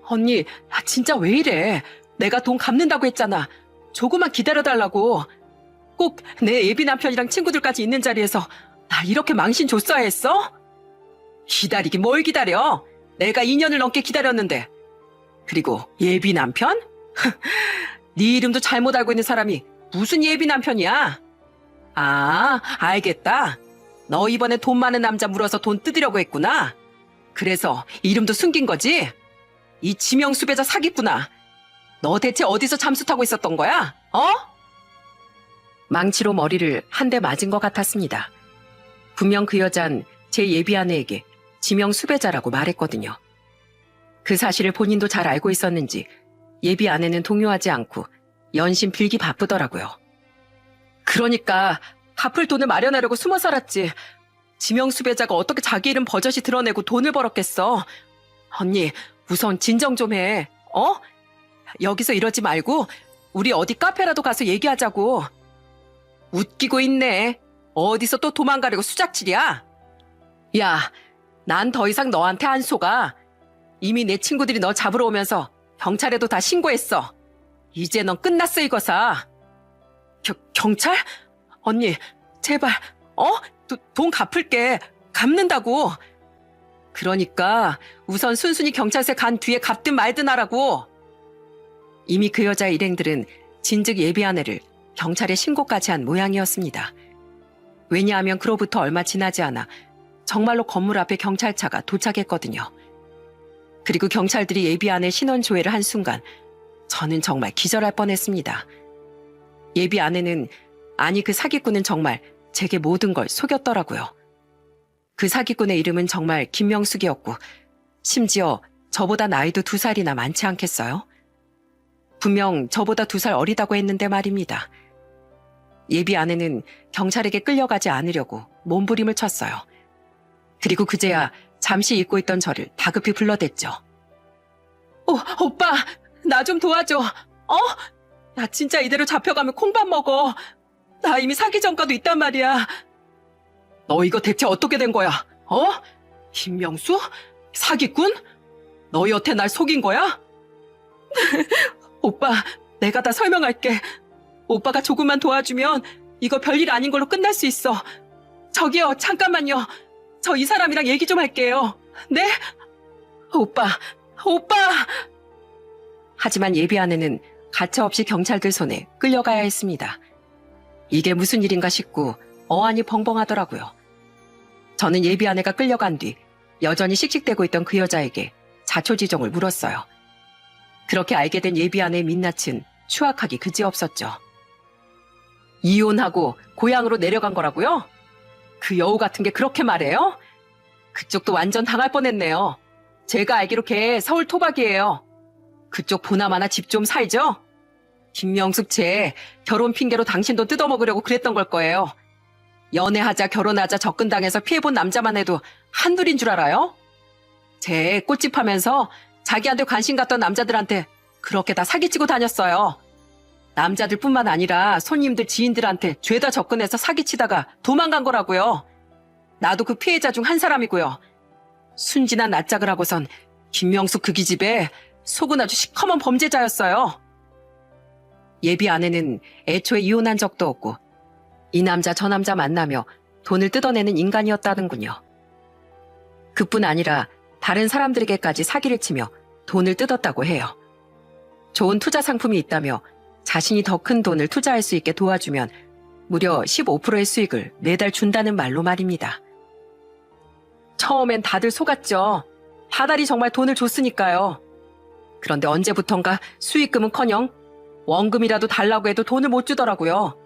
언니, 진짜 왜 이래? 내가 돈 갚는다고 했잖아. 조금만 기다려달라고. 꼭 내 예비 남편이랑 친구들까지 있는 자리에서 나 이렇게 망신 줬어야 했어? 기다리긴 뭘 기다려? 내가 2년을 넘게 기다렸는데. 그리고 예비 남편? 네 이름도 잘못 알고 있는 사람이 무슨 예비 남편이야? 아, 알겠다. 너 이번에 돈 많은 남자 물어서 돈 뜯으려고 했구나. 그래서 이름도 숨긴 거지? 이 지명수배자 사기꾼아. 너 대체 어디서 잠수 타고 있었던 거야? 어? 망치로 머리를 한 대 맞은 것 같았습니다. 분명 그 여잔 제 예비 아내에게 지명수배자라고 말했거든요. 그 사실을 본인도 잘 알고 있었는지 예비 아내는 동요하지 않고 연신 빌기 바쁘더라고요. 그러니까 갚을 돈을 마련하려고 숨어 살았지. 지명수배자가 어떻게 자기 이름 버젓이 드러내고 돈을 벌었겠어. 언니, 우선 진정 좀 해. 어? 여기서 이러지 말고 우리 어디 카페라도 가서 얘기하자고. 웃기고 있네. 어디서 또 도망가려고 수작질이야? 야, 난 더 이상 너한테 안 속아. 이미 내 친구들이 너 잡으러 오면서 경찰에도 다 신고했어. 이제 넌 끝났어, 이거사. 경찰? 언니, 제발, 돈 갚을게. 갚는다고. 그러니까 우선 순순히 경찰서에 간 뒤에 갚든 말든 하라고. 이미 그 여자의 일행들은 진즉 예비 아내를 경찰에 신고까지 한 모양이었습니다. 왜냐하면 그로부터 얼마 지나지 않아 정말로 건물 앞에 경찰차가 도착했거든요. 그리고 경찰들이 예비 아내 신원 조회를 한 순간 저는 정말 기절할 뻔했습니다. 예비 아내는, 아니 그 사기꾼은 정말 제게 모든 걸 속였더라고요. 그 사기꾼의 이름은 정말 김명숙이었고 심지어 저보다 나이도 2살이나 많지 않겠어요? 분명 저보다 2살 어리다고 했는데 말입니다. 예비 아내는 경찰에게 끌려가지 않으려고 몸부림을 쳤어요. 그리고 그제야 잠시 잊고 있던 저를 다급히 불러댔죠. 오빠, 나 좀 도와줘. 나 진짜 이대로 잡혀가면 콩밥 먹어. 나 이미 사기 전과도 있단 말이야. 너 이거 대체 어떻게 된 거야? 김명수? 사기꾼? 너 여태 날 속인 거야? 오빠, 내가 다 설명할게. 오빠가 조금만 도와주면 이거 별일 아닌 걸로 끝날 수 있어. 저기요, 잠깐만요. 저 이 사람이랑 얘기 좀 할게요. 네? 오빠. 하지만 예비 아내는 가차없이 경찰들 손에 끌려가야 했습니다. 이게 무슨 일인가 싶고 어안이 벙벙하더라고요. 저는 예비 아내가 끌려간 뒤 여전히 씩씩대고 있던 그 여자에게 자초지종을 물었어요. 그렇게 알게 된 예비 아내의 민낯은 추악하기 그지없었죠. 이혼하고 고향으로 내려간 거라고요? 그 여우 같은 게 그렇게 말해요? 그쪽도 완전 당할 뻔했네요. 제가 알기로 걔 서울 토박이에요. 그쪽 보나마나 집 좀 살죠? 김명숙 쟤 결혼 핑계로 당신 돈 뜯어먹으려고 그랬던 걸 거예요. 연애하자 결혼하자 접근당해서 피해본 남자만 해도 한둘인 줄 알아요? 쟤 꽃집하면서 자기한테 관심 갖던 남자들한테 그렇게 다 사기치고 다녔어요. 남자들뿐만 아니라 손님들 지인들한테 죄다 접근해서 사기치다가 도망간 거라고요. 나도 그 피해자 중 한 사람이고요. 순진한 낯짝을 하고선 김명숙 그 기집애 속은 아주 시커먼 범죄자였어요. 예비 아내는 애초에 이혼한 적도 없고 이 남자 저 남자 만나며 돈을 뜯어내는 인간이었다는군요. 그뿐 아니라 다른 사람들에게까지 사기를 치며 돈을 뜯었다고 해요. 좋은 투자 상품이 있다며 자신이 더 큰 돈을 투자할 수 있게 도와주면 무려 15%의 수익을 매달 준다는 말로 말입니다. 처음엔 다들 속았죠. 다달이 정말 돈을 줬으니까요. 그런데 언제부턴가 수익금은커녕 원금이라도 달라고 해도 돈을 못 주더라고요.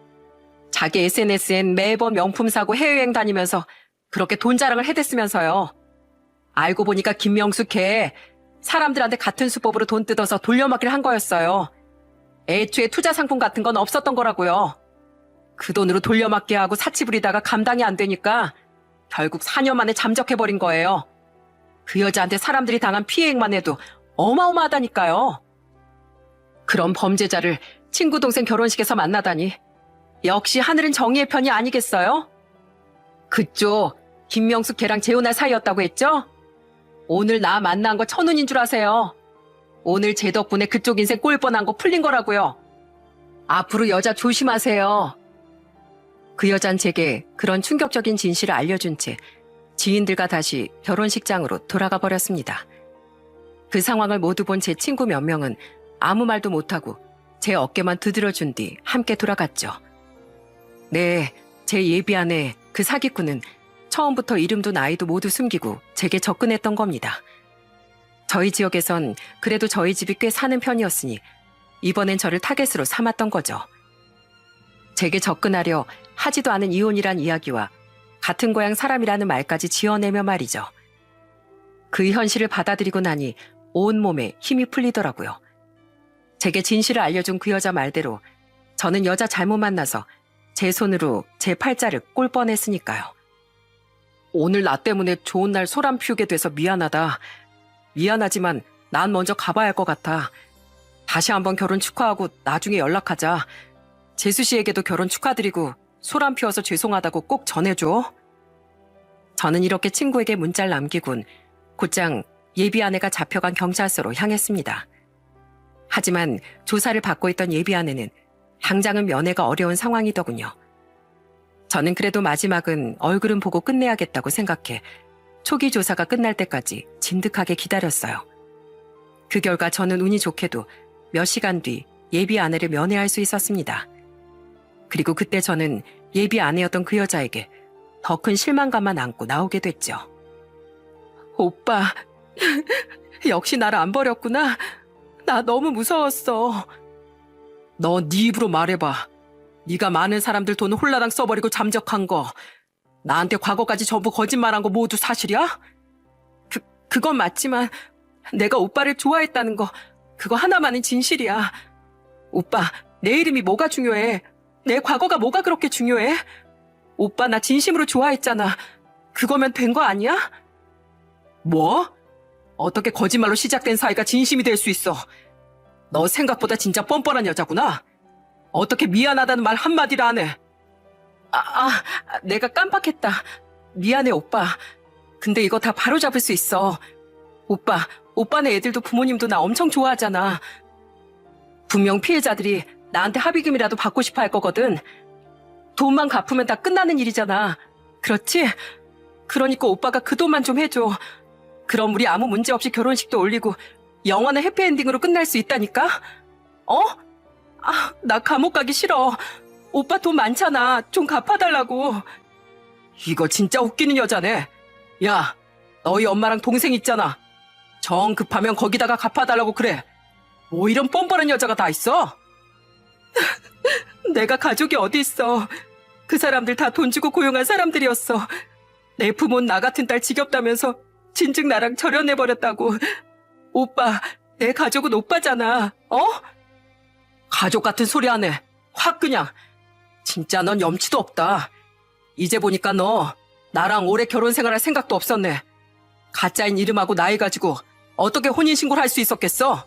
자기 SNS엔 매번 명품 사고 해외여행 다니면서 그렇게 돈 자랑을 해댔으면서요. 알고 보니까 김명숙 걔 사람들한테 같은 수법으로 돈 뜯어서 돌려막기를 한 거였어요. 애초에 투자 상품 같은 건 없었던 거라고요. 그 돈으로 돌려막기 하고 사치 부리다가 감당이 안 되니까 결국 4년 만에 잠적해버린 거예요. 그 여자한테 사람들이 당한 피해액만 해도 어마어마하다니까요. 그런 범죄자를 친구 동생 결혼식에서 만나다니. 역시 하늘은 정의의 편이 아니겠어요? 그쪽 김명숙 걔랑 재혼할 사이였다고 했죠? 오늘 나 만난 거 천운인 줄 아세요. 오늘 제 덕분에 그쪽 인생 꼴 뻔한 거 풀린 거라고요. 앞으로 여자 조심하세요. 그 여잔 제게 그런 충격적인 진실을 알려준 채 지인들과 다시 결혼식장으로 돌아가 버렸습니다. 그 상황을 모두 본 제 친구 몇 명은 아무 말도 못하고 제 어깨만 두드려준 뒤 함께 돌아갔죠. 네, 제 예비 아내 그 사기꾼은 처음부터 이름도 나이도 모두 숨기고 제게 접근했던 겁니다. 저희 지역에선 그래도 저희 집이 꽤 사는 편이었으니 이번엔 저를 타겟으로 삼았던 거죠. 제게 접근하려 하지도 않은 이혼이란 이야기와 같은 고향 사람이라는 말까지 지어내며 말이죠. 그 현실을 받아들이고 나니 온몸에 힘이 풀리더라고요. 제게 진실을 알려준 그 여자 말대로 저는 여자 잘못 만나서 제 손으로 제 팔자를 꼴 뻔했으니까요. 오늘 나 때문에 좋은 날 소란 피우게 돼서 미안하다. 미안하지만 난 먼저 가봐야 할 것 같아. 다시 한번 결혼 축하하고 나중에 연락하자. 재수 씨에게도 결혼 축하드리고 소란 피워서 죄송하다고 꼭 전해줘. 저는 이렇게 친구에게 문자를 남기곤 곧장 예비 아내가 잡혀간 경찰서로 향했습니다. 하지만 조사를 받고 있던 예비 아내는 당장은 면회가 어려운 상황이더군요. 저는 그래도 마지막은 얼굴은 보고 끝내야겠다고 생각해 초기 조사가 끝날 때까지 진득하게 기다렸어요. 그 결과 저는 운이 좋게도 몇 시간 뒤 예비 아내를 면회할 수 있었습니다. 그리고 그때 저는 예비 아내였던 그 여자에게 더 큰 실망감만 안고 나오게 됐죠. 오빠, 역시 나를 안 버렸구나. 나 너무 무서웠어. 너 네 입으로 말해봐. 네가 많은 사람들 돈 홀라당 써버리고 잠적한 거, 나한테 과거까지 전부 거짓말한 거 모두 사실이야? 그건 맞지만 내가 오빠를 좋아했다는 거, 그거 하나만은 진실이야. 오빠, 내 이름이 뭐가 중요해? 내 과거가 뭐가 그렇게 중요해? 오빠 나 진심으로 좋아했잖아. 그거면 된 거 아니야? 뭐? 어떻게 거짓말로 시작된 사이가 진심이 될 수 있어? 너 생각보다 진짜 뻔뻔한 여자구나. 어떻게 미안하다는 말 한마디를 안 해? 내가 깜빡했다. 미안해, 오빠. 근데 이거 다 바로잡을 수 있어. 오빠네 애들도 부모님도 나 엄청 좋아하잖아. 분명 피해자들이 나한테 합의금이라도 받고 싶어 할 거거든. 돈만 갚으면 다 끝나는 일이잖아. 그렇지? 그러니까 오빠가 그 돈만 좀 해줘. 그럼 우리 아무 문제 없이 결혼식도 올리고 영원한 해피엔딩으로 끝날 수 있다니까? 어? 나 감옥 가기 싫어. 오빠 돈 많잖아. 좀 갚아달라고. 이거 진짜 웃기는 여자네. 야, 너희 엄마랑 동생 있잖아. 정 급하면 거기다가 갚아달라고 그래. 뭐 이런 뻔뻔한 여자가 다 있어? 내가 가족이 어디 있어. 그 사람들 다 돈 주고 고용한 사람들이었어. 내 부모는 나 같은 딸 지겹다면서 진즉 나랑 절연해버렸다고. 오빠, 내 가족은 오빠잖아. 어? 가족 같은 소리 안 해. 확 그냥. 진짜 넌 염치도 없다. 이제 보니까 너 나랑 오래 결혼 생활할 생각도 없었네. 가짜인 이름하고 나이 가지고 어떻게 혼인신고를 할 수 있었겠어?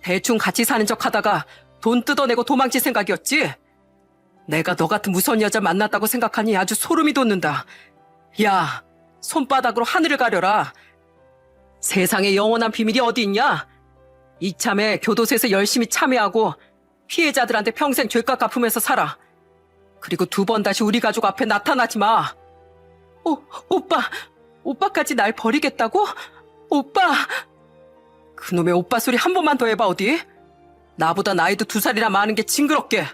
대충 같이 사는 척 하다가 돈 뜯어내고 도망칠 생각이었지? 내가 너 같은 무서운 여자 만났다고 생각하니 아주 소름이 돋는다. 야, 손바닥으로 하늘을 가려라. 세상에 영원한 비밀이 어디 있냐? 이참에 교도소에서 열심히 참여하고 피해자들한테 평생 죄값 갚으면서 살아. 그리고 두 번 다시 우리 가족 앞에 나타나지 마. 오빠까지 날 버리겠다고? 오빠! 그놈의 오빠 소리 한 번만 더 해봐, 어디? 나보다 나이도 2살이나 많은 게 징그럽게.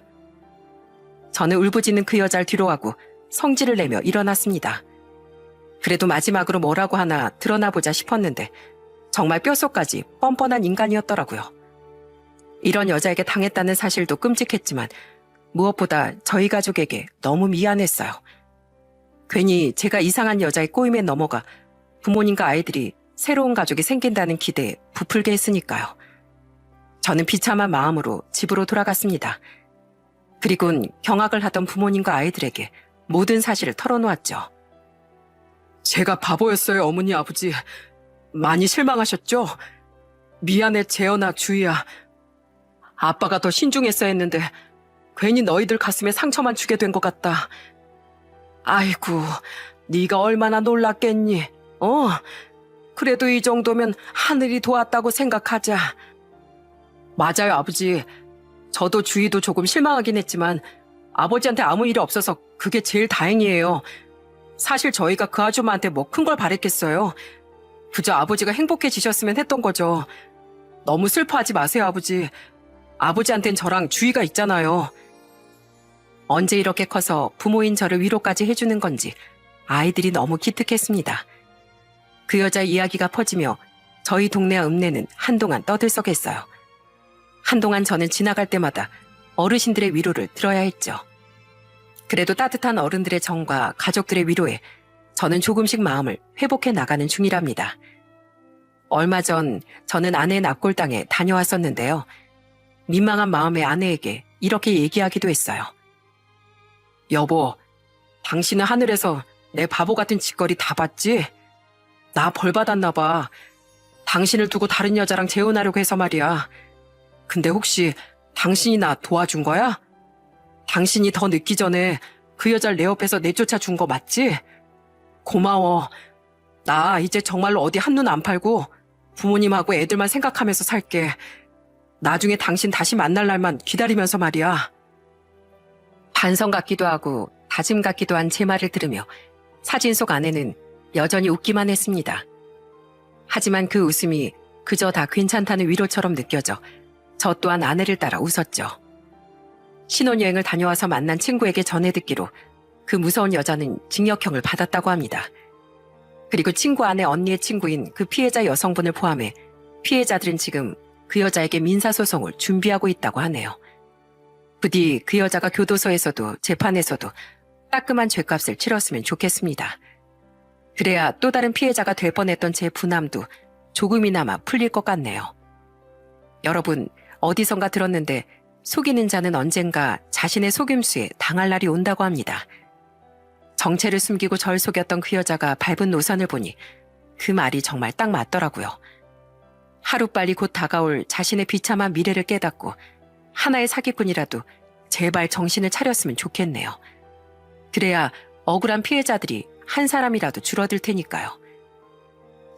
저는 울부짖는 그 여자를 뒤로하고 성질을 내며 일어났습니다. 그래도 마지막으로 뭐라고 하나 드러나보자 싶었는데 정말 뼛속까지 뻔뻔한 인간이었더라고요. 이런 여자에게 당했다는 사실도 끔찍했지만 무엇보다 저희 가족에게 너무 미안했어요. 괜히 제가 이상한 여자의 꼬임에 넘어가 부모님과 아이들이 새로운 가족이 생긴다는 기대에 부풀게 했으니까요. 저는 비참한 마음으로 집으로 돌아갔습니다. 그리곤 경악을 하던 부모님과 아이들에게 모든 사실을 털어놓았죠. 제가 바보였어요, 어머니, 아버지. 많이 실망하셨죠? 미안해, 재현아, 주희야. 아빠가 더 신중했어야 했는데 괜히 너희들 가슴에 상처만 주게 된 것 같다. 아이고, 네가 얼마나 놀랐겠니? 그래도 이 정도면 하늘이 도왔다고 생각하자. 맞아요, 아버지. 저도 주희도 조금 실망하긴 했지만 아버지한테 아무 일이 없어서 그게 제일 다행이에요. 사실 저희가 그 아줌마한테 뭐 큰 걸 바랬겠어요. 그저 아버지가 행복해지셨으면 했던 거죠. 너무 슬퍼하지 마세요, 아버지. 아버지한텐 저랑 주희가 있잖아요. 언제 이렇게 커서 부모인 저를 위로까지 해주는 건지 아이들이 너무 기특했습니다. 그 여자 이야기가 퍼지며 저희 동네 읍내는 한동안 떠들썩했어요. 한동안 저는 지나갈 때마다 어르신들의 위로를 들어야 했죠. 그래도 따뜻한 어른들의 정과 가족들의 위로에 저는 조금씩 마음을 회복해 나가는 중이랍니다. 얼마 전 저는 아내의 납골당에 다녀왔었는데요. 민망한 마음의 아내에게 이렇게 얘기하기도 했어요. 여보, 당신은 하늘에서 내 바보 같은 짓거리 다 봤지? 나 벌 받았나 봐. 당신을 두고 다른 여자랑 재혼하려고 해서 말이야. 근데 혹시 당신이 나 도와준 거야? 당신이 더 늦기 전에 그 여자를 내 옆에서 내쫓아 준 거 맞지? 고마워. 나 이제 정말로 어디 한눈 안 팔고 부모님하고 애들만 생각하면서 살게. 나중에 당신 다시 만날 날만 기다리면서 말이야. 반성 같기도 하고 다짐 같기도 한 제 말을 들으며 사진 속 아내는 여전히 웃기만 했습니다. 하지만 그 웃음이 그저 다 괜찮다는 위로처럼 느껴져 저 또한 아내를 따라 웃었죠. 신혼여행을 다녀와서 만난 친구에게 전해 듣기로 그 무서운 여자는 징역형을 받았다고 합니다. 그리고 친구 아내 언니의 친구인 그 피해자 여성분을 포함해 피해자들은 지금 그 여자에게 민사소송을 준비하고 있다고 하네요. 부디 그 여자가 교도소에서도 재판에서도 따끔한 죄값을 치렀으면 좋겠습니다. 그래야 또 다른 피해자가 될 뻔했던 제 분함도 조금이나마 풀릴 것 같네요. 여러분, 어디선가 들었는데 속이는 자는 언젠가 자신의 속임수에 당할 날이 온다고 합니다. 정체를 숨기고 절 속였던 그 여자가 밟은 노선을 보니 그 말이 정말 딱 맞더라고요. 하루빨리 곧 다가올 자신의 비참한 미래를 깨닫고 하나의 사기꾼이라도 제발 정신을 차렸으면 좋겠네요. 그래야 억울한 피해자들이 한 사람이라도 줄어들 테니까요.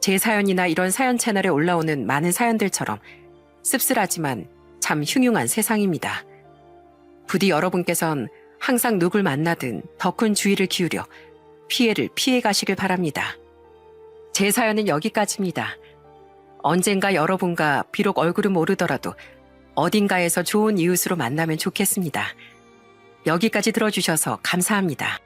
제 사연이나 이런 사연 채널에 올라오는 많은 사연들처럼 씁쓸하지만 참 흉흉한 세상입니다. 부디 여러분께선 항상 누굴 만나든 더 큰 주의를 기울여 피해를 피해 가시길 바랍니다. 제 사연은 여기까지입니다. 언젠가 여러분과 비록 얼굴은 모르더라도 어딘가에서 좋은 이웃으로 만나면 좋겠습니다. 여기까지 들어주셔서 감사합니다.